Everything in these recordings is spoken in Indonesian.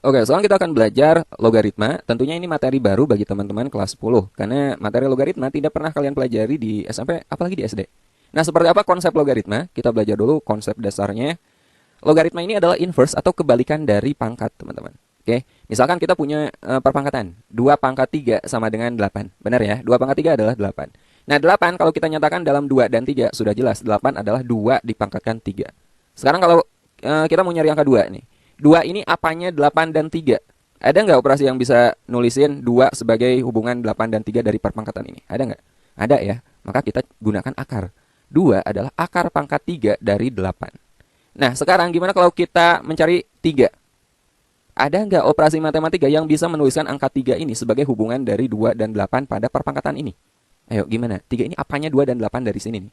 Oke, sekarang kita akan belajar logaritma. Tentunya ini materi baru bagi teman-teman kelas 10. Karena materi logaritma tidak pernah kalian pelajari di SMP, apalagi di SD. Nah, seperti apa konsep logaritma? Kita belajar dulu konsep dasarnya. Logaritma ini adalah inverse atau kebalikan dari pangkat, teman-teman. Oke, misalkan kita punya perpangkatan. 2 pangkat 3 sama dengan 8. Benar ya? 2 pangkat 3 adalah 8. Nah, 8 kalau kita nyatakan dalam 2 dan 3, sudah jelas. 8 adalah 2 dipangkatkan 3. Sekarang kalau kita mau nyari angka 2 nih. 2 ini apanya 8 dan 3? Ada nggak operasi yang bisa nulisin 2 sebagai hubungan 8 dan 3 dari perpangkatan ini? Ada nggak? Ada ya. Maka kita gunakan akar. 2 adalah akar pangkat 3 dari 8. Nah, sekarang gimana kalau kita mencari 3? Ada nggak operasi matematika yang bisa menuliskan angka 3 ini sebagai hubungan dari 2 dan 8 pada perpangkatan ini? Ayo, gimana? 3 ini apanya 2 dan 8 dari sini nih?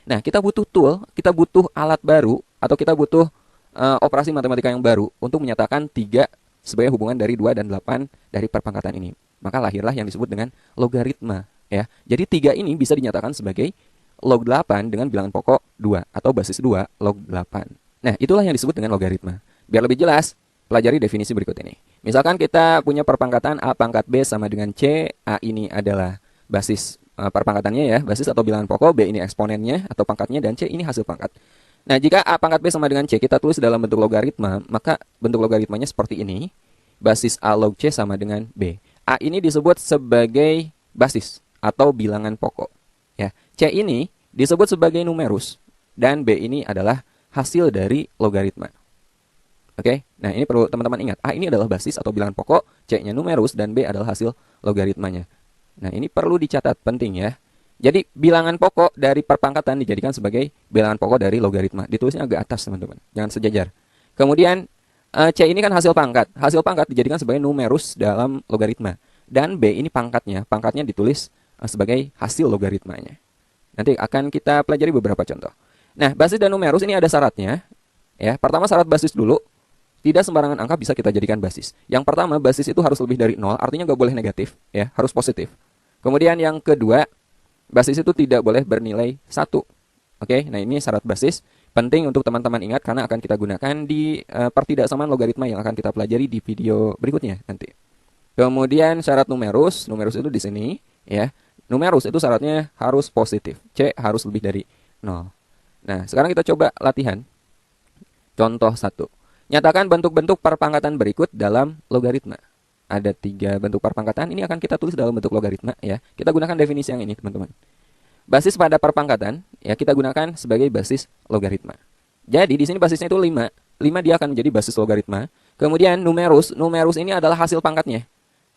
Nah, kita butuh tool, kita butuh alat baru, atau kita butuh operasi matematika yang baru untuk menyatakan 3 sebagai hubungan dari 2 dan 8 dari perpangkatan ini. Maka lahirlah yang disebut dengan logaritma. Ya. Jadi 3 ini bisa dinyatakan sebagai log 8 dengan bilangan pokok 2 atau basis 2 log 8. Nah, itulah yang disebut dengan logaritma. Biar lebih jelas, pelajari definisi berikut ini. Misalkan kita punya perpangkatan A pangkat B sama dengan C. A ini adalah basis perpangkatannya ya, basis atau bilangan pokok, B ini eksponennya atau pangkatnya, dan C ini hasil pangkat. Nah, jika A pangkat B sama dengan C kita tulis dalam bentuk logaritma, maka bentuk logaritmanya seperti ini. Basis A log C sama dengan B. A ini disebut sebagai basis atau bilangan pokok. Ya. C ini disebut sebagai numerus, dan B ini adalah hasil dari logaritma. Oke, nah ini perlu teman-teman ingat. A ini adalah basis atau bilangan pokok, C-nya numerus, dan B adalah hasil logaritmanya. Nah, ini perlu dicatat, penting ya. Jadi, bilangan pokok dari perpangkatan dijadikan sebagai bilangan pokok dari logaritma. Ditulisnya agak atas, teman-teman. Jangan sejajar. Kemudian, C ini kan hasil pangkat. Hasil pangkat dijadikan sebagai numerus dalam logaritma. Dan B ini pangkatnya. Pangkatnya ditulis sebagai hasil logaritmanya. Nanti akan kita pelajari beberapa contoh. Nah, basis dan numerus ini ada syaratnya. Ya, pertama syarat basis dulu. Tidak sembarangan angka bisa kita jadikan basis. Yang pertama, basis itu harus lebih dari 0. Artinya nggak boleh negatif. Ya, harus positif. Kemudian yang kedua, basis itu tidak boleh bernilai 1. Oke, nah ini syarat basis. Penting untuk teman-teman ingat karena akan kita gunakan di pertidaksamaan logaritma yang akan kita pelajari di video berikutnya nanti. Kemudian syarat numerus. Numerus itu di sini. Ya, numerus itu syaratnya harus positif. C harus lebih dari 0. Nah, sekarang kita coba latihan. Contoh 1. Nyatakan bentuk-bentuk perpangkatan berikut dalam logaritma. Ada 3 bentuk perpangkatan, ini akan kita tulis dalam bentuk logaritma ya. Kita gunakan definisi yang ini, teman-teman. Basis pada perpangkatan ya kita gunakan sebagai basis logaritma. Jadi di sini basisnya itu 5. 5 dia akan menjadi basis logaritma. Kemudian numerus ini adalah hasil pangkatnya.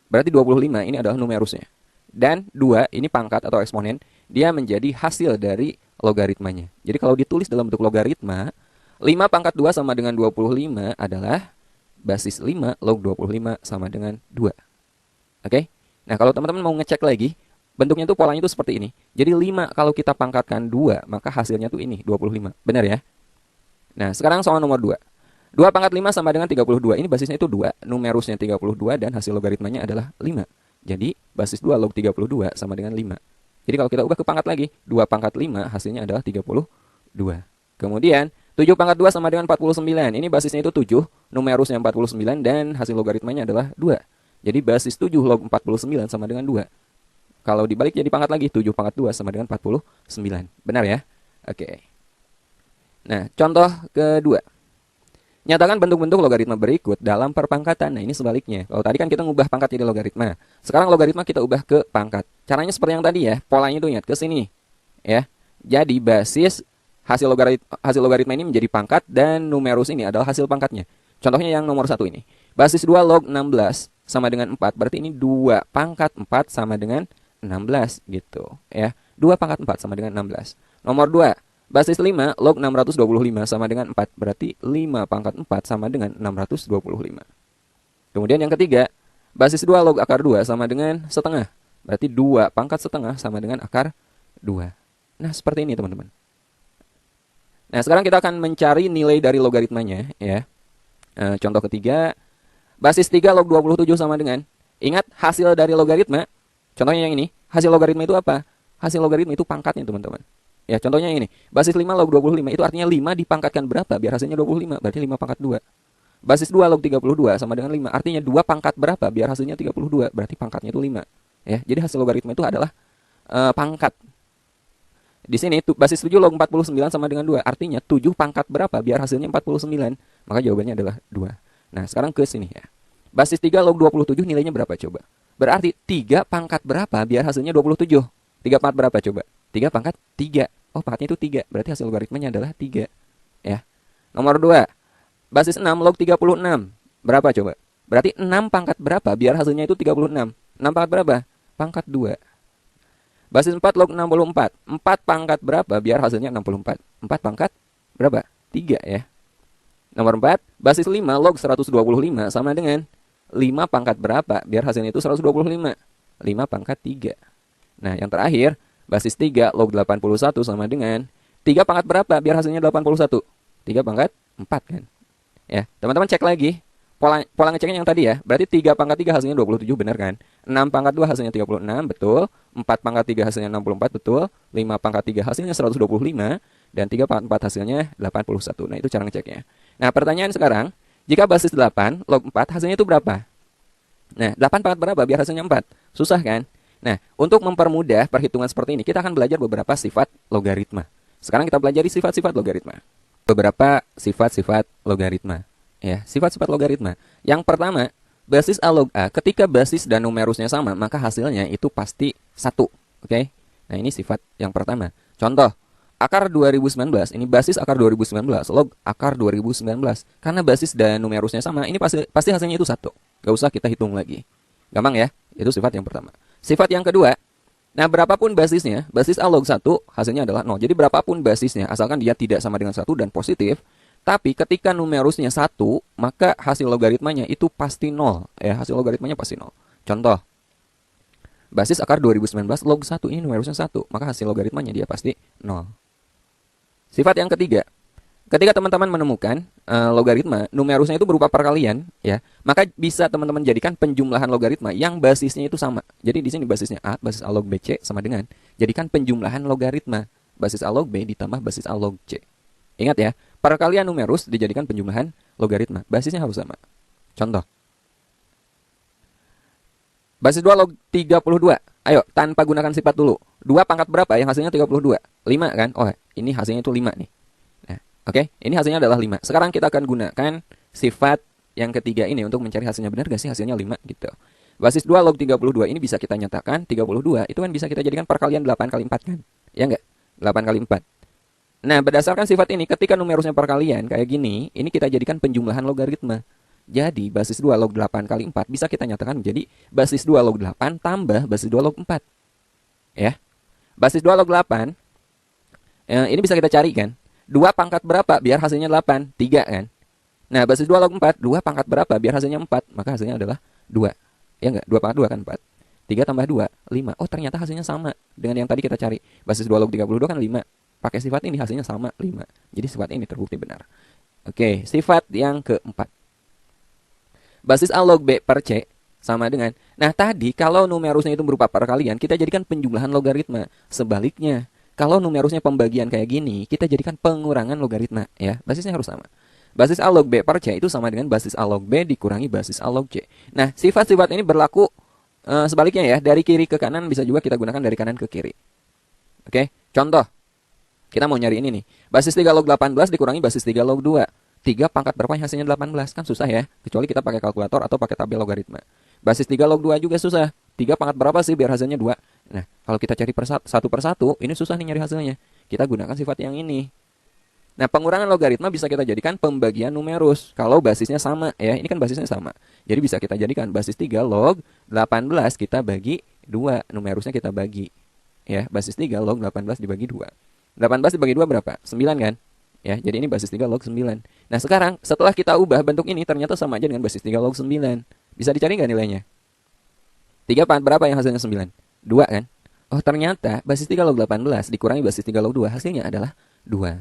Berarti 25 ini adalah numerusnya. Dan 2 ini pangkat atau eksponen, dia menjadi hasil dari logaritmanya. Jadi kalau ditulis dalam bentuk logaritma, 5 pangkat 2 sama dengan 25 adalah basis 5 log 25 sama dengan 2. Oke? Nah, kalau teman-teman mau ngecek lagi, bentuknya tuh polanya itu seperti ini. Jadi 5 kalau kita pangkatkan 2, maka hasilnya tuh ini, 25. Benar ya? Nah, sekarang soal nomor 2. 2 pangkat 5 sama dengan 32. Ini basisnya itu 2, numerusnya 32, dan hasil logaritmanya adalah 5. Jadi, basis 2 log 32 sama dengan 5. Jadi kalau kita ubah ke pangkat lagi, 2 pangkat 5 hasilnya adalah 32. Kemudian, 7 pangkat 2 sama dengan 49. Ini basisnya itu 7, numerusnya 49, dan hasil logaritmanya adalah 2. Jadi basis 7 log 49 sama dengan 2. Kalau dibalik jadi pangkat lagi, 7 pangkat 2 sama dengan 49. Benar ya? Oke. Nah, contoh kedua. Nyatakan bentuk-bentuk logaritma berikut dalam perpangkatan. Nah, ini sebaliknya. Kalau tadi kan kita ngubah pangkat jadi logaritma. Sekarang logaritma kita ubah ke pangkat. Caranya seperti yang tadi ya. Polanya itu ingat ke sini. Ya. Jadi basis hasil logaritma ini menjadi pangkat, dan numerus ini adalah hasil pangkatnya. Contohnya yang nomor 1 ini. Basis 2 log 16 sama dengan 4. Berarti ini 2 pangkat 4 sama dengan 16 gitu. Ya. 2 pangkat 4 sama dengan 16. Nomor 2. Basis 5 log 625 sama dengan 4. Berarti 5 pangkat 4 sama dengan 625. Kemudian yang ketiga. Basis 2 log akar 2 sama dengan setengah. Berarti 2 pangkat setengah sama dengan akar 2. Nah, seperti ini teman-teman. Nah, sekarang kita akan mencari nilai dari logaritmanya ya. Contoh ketiga, basis 3 log 27 sama dengan, ingat hasil dari logaritma. Contohnya yang ini, hasil logaritma itu apa? Hasil logaritma itu pangkatnya, teman-teman. Ya, contohnya yang ini, basis 5 log 25 itu artinya 5 dipangkatkan berapa biar hasilnya 25, berarti 5 pangkat 2. Basis 2 log 32 sama dengan 5. Artinya 2 pangkat berapa biar hasilnya 32? Berarti pangkatnya itu 5. Ya, jadi hasil logaritma itu adalah pangkat. Di sini basis 7 log 49 sama dengan 2. Artinya 7 pangkat berapa biar hasilnya 49? Maka jawabannya adalah 2. Nah, sekarang ke sini ya. Basis 3 log 27 nilainya berapa coba? Berarti 3 pangkat berapa biar hasilnya 27? 3 pangkat berapa coba? 3 pangkat 3. Oh, pangkatnya itu 3. Berarti hasil logaritmanya adalah 3. Ya. Nomor 2. Basis 6 log 36. Berapa coba? Berarti 6 pangkat berapa biar hasilnya itu 36? 6 pangkat berapa? Pangkat 2. Basis 4 log 64. 4 pangkat berapa biar hasilnya 64? 4 pangkat berapa? 3 ya. Nomor 4. Basis 5 log 125 sama dengan 5 pangkat berapa biar hasilnya itu 125? 5 pangkat 3. Nah, yang terakhir, basis 3 log 81 sama dengan 3 pangkat berapa biar hasilnya 81? 3 pangkat 4 kan? Ya, teman-teman cek lagi. Pola ngeceknya yang tadi ya. Berarti 3 pangkat 3 hasilnya 27 benar kan? 6 pangkat 2 hasilnya 36 betul. 4 pangkat 3 hasilnya 64 betul. 5 pangkat 3 hasilnya 125 dan 3 pangkat 4 hasilnya 81. Nah, itu cara ngeceknya. Nah, pertanyaan sekarang, jika basis 8 log 4 hasilnya itu berapa? Nah, 8 pangkat berapa biar hasilnya 4? Susah kan? Nah, untuk mempermudah perhitungan seperti ini, kita akan belajar beberapa sifat logaritma. Sekarang kita pelajari sifat-sifat logaritma. Beberapa sifat-sifat logaritma. Ya, sifat-sifat logaritma. Yang pertama, basis A log A, ketika basis dan numerusnya sama, maka hasilnya itu pasti 1. Oke? Nah, ini sifat yang pertama. Contoh, akar 2019, ini basis akar 2019, log akar 2019. Karena basis dan numerusnya sama, ini pasti hasilnya itu 1. Gak usah kita hitung lagi. Gampang ya? Itu sifat yang pertama. Sifat yang kedua, nah, berapapun basisnya, basis A log 1 hasilnya adalah 0. Jadi berapapun basisnya, asalkan dia tidak sama dengan 1 dan positif, tapi ketika numerusnya 1, maka hasil logaritmanya itu pasti 0. Ya, hasil logaritmanya pasti 0. Contoh, basis akar 2019 log 1, ini numerusnya 1, maka hasil logaritmanya dia pasti 0. Sifat yang ketiga, ketika teman-teman menemukan logaritma, numerusnya itu berupa perkalian, ya, maka bisa teman-teman jadikan penjumlahan logaritma yang basisnya itu sama. Jadi di sini basisnya A, basis A log B, C sama dengan jadikan penjumlahan logaritma. Basis A log B ditambah basis A log C. Ingat ya, perkalian numerus dijadikan penjumlahan logaritma. Basisnya harus sama. Contoh. Basis 2 log 32. Ayo, tanpa gunakan sifat dulu. 2 pangkat berapa yang hasilnya 32? 5 kan? Oh, ini hasilnya itu 5 nih. Oke, ini hasilnya adalah 5. Sekarang kita akan gunakan sifat yang ketiga ini untuk mencari hasilnya. Benar gak sih hasilnya 5 gitu. Basis 2 log 32 ini bisa kita nyatakan 32 itu kan bisa kita jadikan perkalian 8 kali 4 kan? Ya enggak? 8 kali 4. Nah, berdasarkan sifat ini, ketika numerusnya perkalian kayak gini, ini kita jadikan penjumlahan logaritma. Jadi, basis 2 log 8 kali 4 bisa kita nyatakan menjadi basis 2 log 8 tambah basis 2 log 4. Ya. Basis 2 log 8, ini bisa kita cari kan? 2 pangkat berapa biar hasilnya 8? 3 kan? Nah, basis 2 log 4, 2 pangkat berapa biar hasilnya 4? Maka hasilnya adalah 2. Ya enggak? 2 pangkat 2 kan 4. 3 tambah 2, 5. Oh, ternyata hasilnya sama dengan yang tadi kita cari. Basis 2 log 32 kan 5. Pakai sifat ini hasilnya sama 5. Jadi sifat ini terbukti benar. Oke, sifat yang keempat. Basis A log B per C sama dengan. Nah, tadi kalau numerusnya itu berupa perkalian, kita jadikan penjumlahan logaritma. Sebaliknya, kalau numerusnya pembagian kayak gini, kita jadikan pengurangan logaritma, ya. Basisnya harus sama. Basis A log B per C itu sama dengan basis A log B dikurangi basis A log C. Nah, sifat-sifat ini berlaku sebaliknya ya. Dari kiri ke kanan bisa juga kita gunakan dari kanan ke kiri. Oke, contoh. Kita mau nyari ini nih. Basis 3 log 18 dikurangi basis 3 log 2. 3 pangkat berapa yang hasilnya 18? Kan susah ya. Kecuali kita pakai kalkulator atau pakai tabel logaritma. Basis 3 log 2 juga susah. 3 pangkat berapa sih biar hasilnya 2? Nah, kalau kita cari satu per satu, ini susah nih nyari hasilnya. Kita gunakan sifat yang ini. Nah, pengurangan logaritma bisa kita jadikan pembagian numerus. Kalau basisnya sama, ya. Ini kan basisnya sama. Jadi bisa kita jadikan basis 3 log 18 kita bagi 2. Numerusnya kita bagi. Ya, basis 3 log 18 dibagi 2. 18 dibagi 2 berapa? 9 kan? Ya, jadi ini basis 3 log 9. Nah, sekarang setelah kita ubah bentuk ini ternyata sama aja dengan basis 3 log 9. Bisa dicari nggak nilainya? 3 pangkat berapa yang hasilnya 9? 2 kan? Oh, ternyata basis 3 log 18 dikurangi basis 3 log 2 hasilnya adalah 2.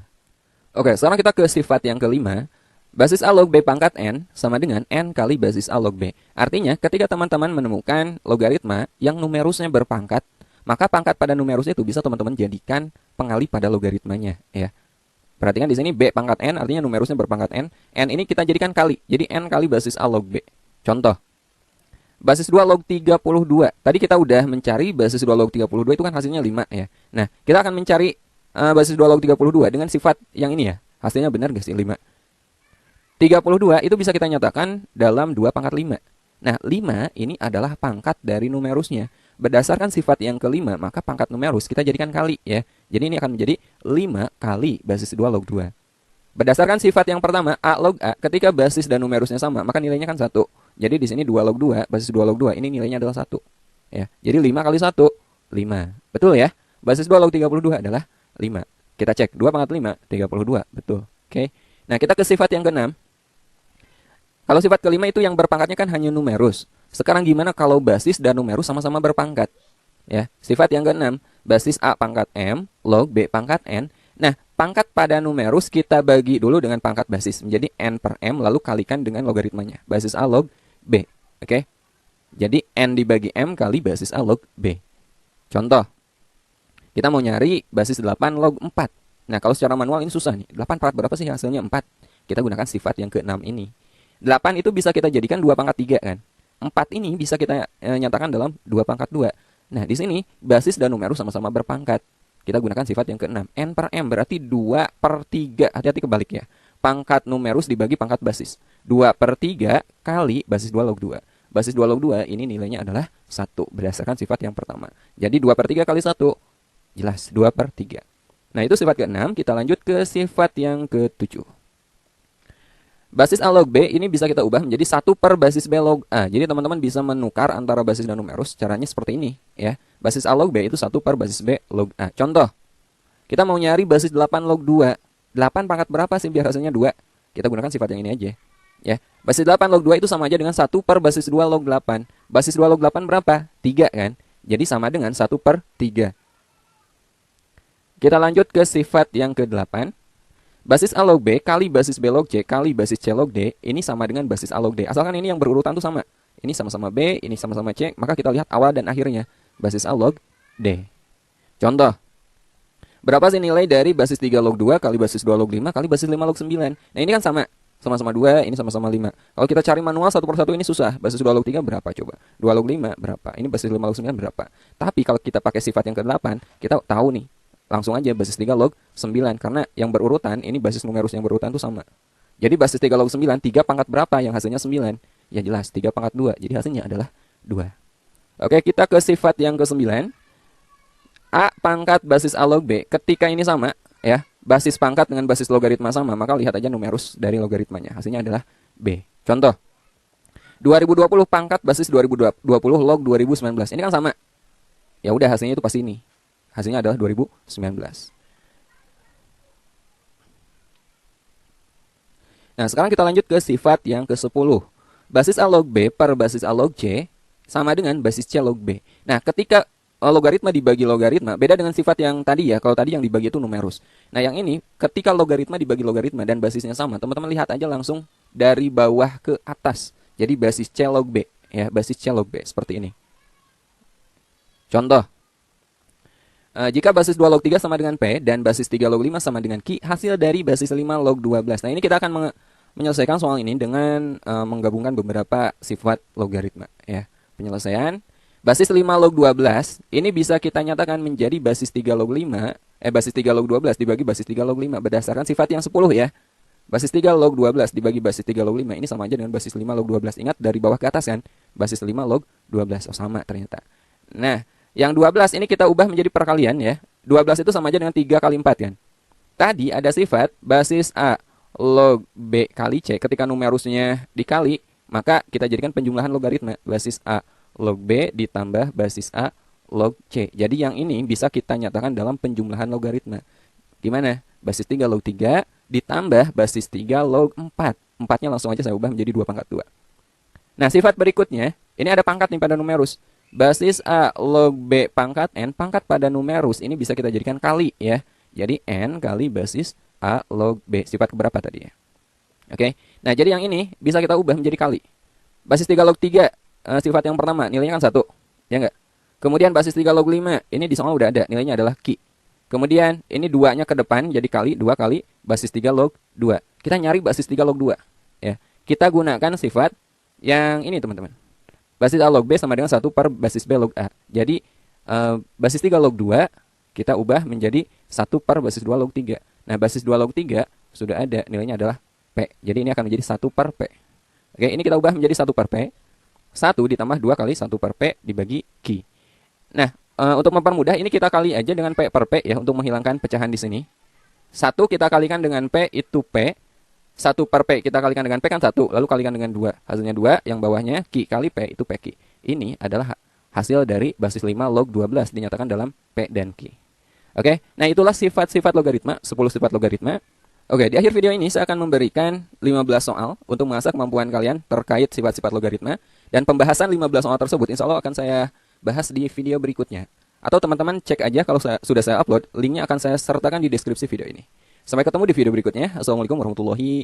Oke, sekarang kita ke sifat yang kelima. Basis A log B pangkat N sama dengan N kali basis A log B. Artinya, ketika teman-teman menemukan logaritma yang numerusnya berpangkat, maka pangkat pada numerusnya itu bisa teman-teman jadikan pengali pada logaritmanya, ya. Perhatikan di sini B pangkat N artinya numerusnya berpangkat N. N ini kita jadikan kali. Jadi N kali basis A log B. Contoh. Basis 2 log 32. Tadi kita udah mencari basis 2 log 32 itu kan hasilnya 5 ya. Nah, kita akan mencari basis 2 log 32 dengan sifat yang ini ya. Hasilnya benar gak sih 5? 32 itu bisa kita nyatakan dalam 2 pangkat 5. Nah, 5 ini adalah pangkat dari numerusnya. Berdasarkan sifat yang kelima, maka pangkat numerus kita jadikan kali ya. Jadi ini akan menjadi 5 kali basis 2 log 2. Berdasarkan sifat yang pertama, A log A, ketika basis dan numerusnya sama, maka nilainya kan 1. Jadi di sini 2 log 2, basis 2 log 2, ini nilainya adalah 1. Ya. Jadi 5 kali 1, 5. Betul ya? Basis 2 log 32 adalah 5. Kita cek, 2 pangkat 5, 32. Betul. Oke. Nah, kita ke sifat yang keenam. Kalau sifat kelima itu yang berpangkatnya kan hanya numerus. Sekarang gimana kalau basis dan numerus sama-sama berpangkat? Ya, sifat yang keenam, basis A pangkat M, log B pangkat N. Nah, pangkat pada numerus kita bagi dulu dengan pangkat basis. Menjadi N per M, lalu kalikan dengan logaritmanya. Basis A log B. Oke? Jadi, N dibagi M kali basis A log B. Contoh, kita mau nyari basis 8 log 4. Nah, kalau secara manual ini susah nih. 8 per berapa sih hasilnya? 4. Kita gunakan sifat yang keenam ini. 8 itu bisa kita jadikan 2 pangkat 3 kan. 4 ini bisa kita nyatakan dalam 2 pangkat 2. Nah, di sini basis dan numerus sama-sama berpangkat. Kita gunakan sifat yang keenam. N per M berarti 2 per 3. Hati-hati kebalik ya. Pangkat numerus dibagi pangkat basis. 2 per 3 kali basis 2 log 2. Basis 2 log 2 ini nilainya adalah 1 berdasarkan sifat yang pertama. Jadi 2 per 3 kali 1. Jelas, 2 per 3. Nah, itu sifat ke-6. Kita lanjut ke sifat yang ke-7. Basis A log B ini bisa kita ubah menjadi 1 per basis B log A. Jadi teman-teman bisa menukar antara basis dan numerus. Caranya seperti ini ya. Basis A log B itu 1 per basis B log A. Contoh, kita mau nyari basis 8 log 2. 8 pangkat berapa sih biar hasilnya 2? Kita gunakan sifat yang ini aja. Ya. Basis 8 log 2 itu sama aja dengan 1 per basis 2 log 8. Basis 2 log 8 berapa? 3 kan? Jadi sama dengan 1 per 3. Kita lanjut ke sifat yang ke-8. Basis A log B kali basis B log C kali basis C log D, ini sama dengan basis A log D. Asalkan ini yang berurutan tuh sama. Ini sama-sama B, ini sama-sama C, maka kita lihat awal dan akhirnya. Basis A log D. Contoh. Berapa sih nilai dari basis 3 log 2 kali basis 2 log 5 kali basis 5 log 9? Nah, ini kan sama. Sama-sama 2, ini sama-sama 5. Kalau kita cari manual satu persatu ini susah. Basis 2 log 3 berapa coba? 2 log 5 berapa? Ini basis 5 log 9 berapa? Tapi kalau kita pakai sifat yang ke-8, kita tahu nih. Langsung aja basis 3 log 9. Karena yang berurutan, ini basis numerus yang berurutan itu sama. Jadi basis 3 log 9, 3 pangkat berapa yang hasilnya 9? Ya jelas, 3 pangkat 2. Jadi hasilnya adalah 2. Oke, kita ke sifat yang ke-9. A pangkat basis A log B. Ketika ini sama, ya, basis pangkat dengan basis logaritma sama, maka lihat aja numerus dari logaritmanya. Hasilnya adalah B. Contoh, 2020 pangkat basis 2020 log 2019. Ini kan sama. Ya udah, hasilnya itu pasti ini. Hasilnya adalah 2019. Nah, sekarang kita lanjut ke sifat yang ke-10. Basis A log B per basis A log C sama dengan basis C log B. Nah, ketika logaritma dibagi logaritma, beda dengan sifat yang tadi ya. Kalau tadi yang dibagi itu numerus. Nah, yang ini ketika logaritma dibagi logaritma dan basisnya sama, teman-teman lihat aja langsung dari bawah ke atas. Jadi basis C log B, ya, basis C log B seperti ini. Contoh. Jika basis 2 log 3 sama dengan P dan basis 3 log 5 sama dengan Q, hasil dari basis 5 log 12. Nah, ini kita akan menyelesaikan soal ini dengan menggabungkan beberapa sifat logaritma. Ya. Penyelesaian. Basis 5 log 12, ini bisa kita nyatakan menjadi basis 3 log 5, basis 3 log 12 dibagi basis 3 log 5 berdasarkan sifat yang 10 ya. Basis 3 log 12 dibagi basis 3 log 5, ini sama aja dengan basis 5 log 12. Ingat dari bawah ke atas kan, basis 5 log 12. Oh, sama ternyata. Nah, yang 12 ini kita ubah menjadi perkalian ya. 12 itu sama aja dengan 3 kali 4 kan. Tadi ada sifat basis A log B kali C. Ketika numerusnya dikali, maka kita jadikan penjumlahan logaritma. Basis A log B ditambah basis A log C. Jadi yang ini bisa kita nyatakan dalam penjumlahan logaritma. Gimana? Basis 3 log 3 ditambah basis 3 log 4. 4-nya langsung aja saya ubah menjadi 2 pangkat 2. Nah, sifat berikutnya, ini ada pangkat nih pada numerus. Basis A log B pangkat N, pangkat pada numerus ini bisa kita jadikan kali ya. Jadi N kali basis A log B. Sifat keberapa tadi ya? Oke. Nah, jadi yang ini bisa kita ubah menjadi kali. Basis 3 log 3, sifat yang pertama, nilainya kan 1. Ya enggak? Kemudian basis 3 log 5, ini di soal udah ada, nilainya adalah Q. Kemudian ini 2-nya ke depan, jadi kali, 2 kali basis 3 log 2. Kita nyari basis 3 log 2. Ya. Kita gunakan sifat yang ini teman-teman. Basis A log B sama dengan 1 per basis B log A. Jadi basis 3 log 2 kita ubah menjadi 1 per basis 2 log 3. Nah, basis 2 log 3 sudah ada, nilainya adalah P. Jadi ini akan menjadi 1 per P. Oke, ini kita ubah menjadi 1 per P. 1 ditambah 2 kali 1 per P dibagi Q. Nah, untuk mempermudah ini kita kali aja dengan P per P ya untuk menghilangkan pecahan di sini. 1 kita kalikan dengan P itu P. 1 per P kita kalikan dengan P kan 1, lalu kalikan dengan 2. Hasilnya 2, yang bawahnya Q kali P itu PQ. Ini adalah hasil dari basis 5 log 12 dinyatakan dalam P dan Q. Oke, nah itulah sifat-sifat logaritma, 10 sifat logaritma. Oke, di akhir video ini saya akan memberikan 15 soal untuk mengasah kemampuan kalian terkait sifat-sifat logaritma. Dan pembahasan 15 soal tersebut insya Allah akan saya bahas di video berikutnya. Atau teman-teman cek aja kalau sudah saya upload, linknya akan saya sertakan di deskripsi video ini. Sampai ketemu di video berikutnya. Assalamualaikum warahmatullahi wabarakatuh.